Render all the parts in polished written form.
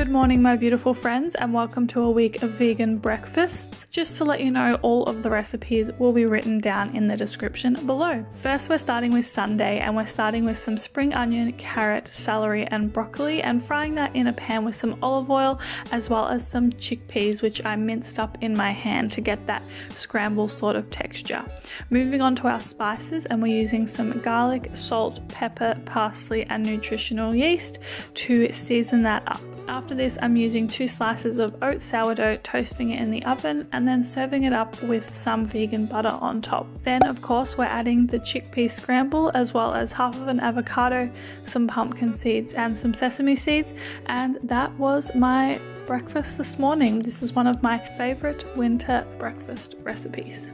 Good morning, my beautiful friends, and welcome to a week of vegan breakfasts. Just to let you know, all of the recipes will be written down in the description below. First, we're starting with Sunday, and we're starting with some spring onion, carrot, celery, and broccoli, and frying that in a pan with some olive oil, as well as some chickpeas, which I minced up in my hand to get that scramble sort of texture. Moving on to our spices, and we're using some garlic, salt, pepper, parsley, and nutritional yeast to season that up. After this, I'm using 2 slices of oat sourdough, toasting it in the oven, and then serving it up with some vegan butter on top. Then, of course, we're adding the chickpea scramble, as well as half of an avocado, some pumpkin seeds, and some sesame seeds, and that was my breakfast this morning. This is one of my favorite winter breakfast recipes.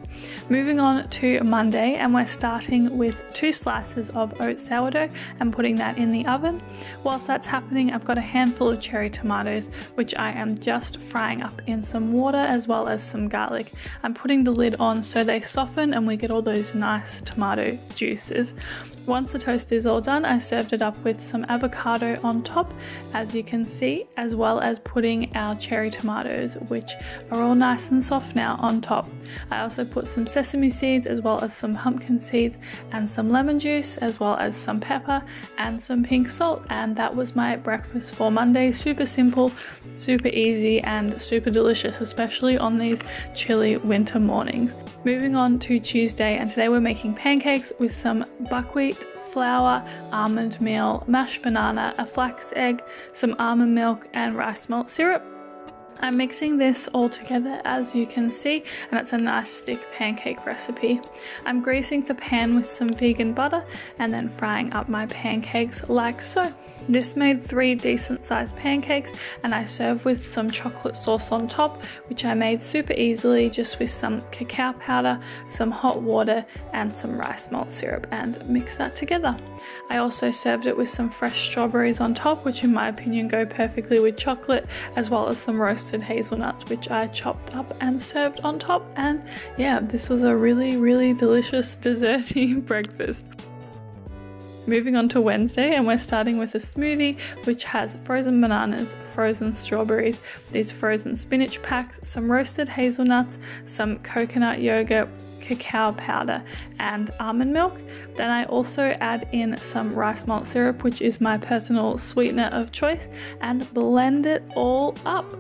Moving on to Monday, and we're starting with 2 slices of oat sourdough and putting that in the oven. Whilst that's happening, I've got a handful of cherry tomatoes, which I am just frying up in some water, as well as some garlic. I'm putting the lid on so they soften and we get all those nice tomato juices. Once the toast is all done, I served it up with some avocado on top, as you can see, as well as putting our cherry tomatoes, which are all nice and soft now, on top. I also put some sesame seeds, as well as some pumpkin seeds, and some lemon juice, as well as some pepper and some pink salt, and that was my breakfast for Monday. Super simple, super easy, and super delicious, especially on these chilly winter mornings. Moving on to Tuesday, and today we're making pancakes with some buckwheat flour, almond meal, mashed banana, a flax egg, some almond milk, and rice malt syrup. I'm mixing this all together, as you can see, and it's a nice thick pancake recipe. I'm greasing the pan with some vegan butter and then frying up my pancakes like so. This made 3 decent sized pancakes, and I serve with some chocolate sauce on top, which I made super easily just with some cacao powder, some hot water, and some rice malt syrup, and mix that together. I also served it with some fresh strawberries on top, which in my opinion go perfectly with chocolate, as well as some roasted hazelnuts, which I chopped up and served on top. And yeah, this was a really delicious desserty breakfast. Moving on to Wednesday, and we're starting with a smoothie which has frozen bananas, frozen strawberries, these frozen spinach packs, some roasted hazelnuts, some coconut yogurt, cacao powder, and almond milk. Then I also add in some rice malt syrup, which is my personal sweetener of choice, and blend it all up.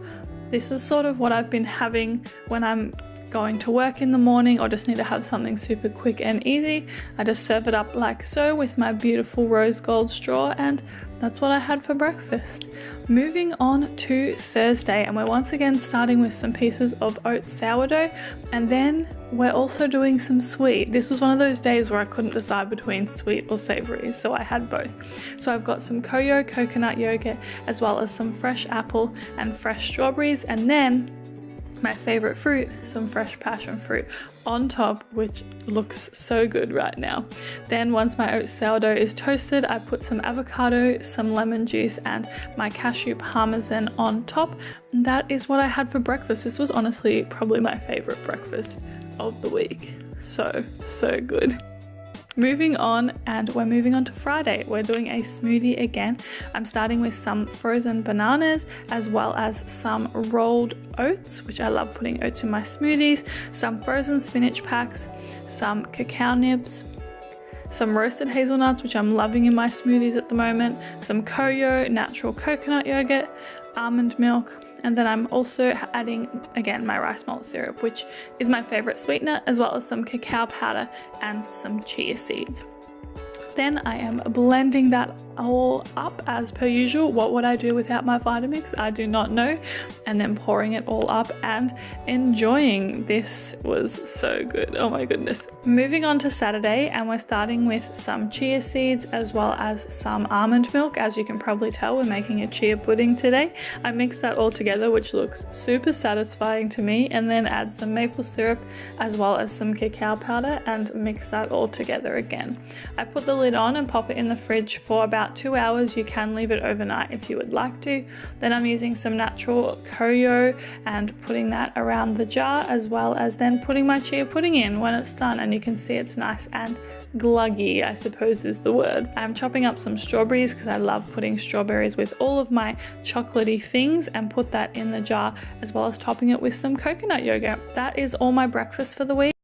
This is sort of what I've been having when I'm going to work in the morning, or just need to have something super quick and easy. I just serve it up like so with my beautiful rose gold straw, and that's what I had for breakfast. Moving on to Thursday, and we're once again starting with some pieces of oat sourdough, and then we're also doing some sweet. This was one of those days where I couldn't decide between sweet or savory, so I had both. So I've got some Koyo coconut yogurt, as well as some fresh apple and fresh strawberries, and then my favorite fruit, some fresh passion fruit on top, which looks so good right now. Then once my oat sourdough is toasted, I put some avocado, some lemon juice, and my cashew parmesan on top. And that is what I had for breakfast. This was honestly probably my favorite breakfast of the week. So good. Moving on, and we're moving on to Friday. We're doing a smoothie again. I'm starting with some frozen bananas, as well as some rolled oats, which I love putting oats in my smoothies, some frozen spinach packs, some cacao nibs, some roasted hazelnuts, which I'm loving in my smoothies at the moment, some Koyo natural coconut yogurt, almond milk, and then I'm also adding, again, my rice malt syrup, which is my favorite sweetener, as well as some cacao powder and some chia seeds. Then I am blending that all up as per usual. What would I do without my Vitamix? I do not know. And then pouring it all up and enjoying. This was so good. Oh my goodness. Moving on to Saturday, and we're starting with some chia seeds as well as some almond milk. As you can probably tell, we're making a chia pudding today. I mixed that all together, which looks super satisfying to me, and then add some maple syrup as well as some cacao powder and mix that all together again. I put the lid lid on and pop it in the fridge for about 2 hours. You can leave it overnight if you would like to. Then I'm using some natural Koyo and putting that around the jar, as well as then putting my chia pudding in when it's done, and you can see it's nice and gluggy, I suppose is the word. I'm chopping up some strawberries because I love putting strawberries with all of my chocolatey things, and put that in the jar, as well as topping it with some coconut yogurt. That is all my breakfast for the week.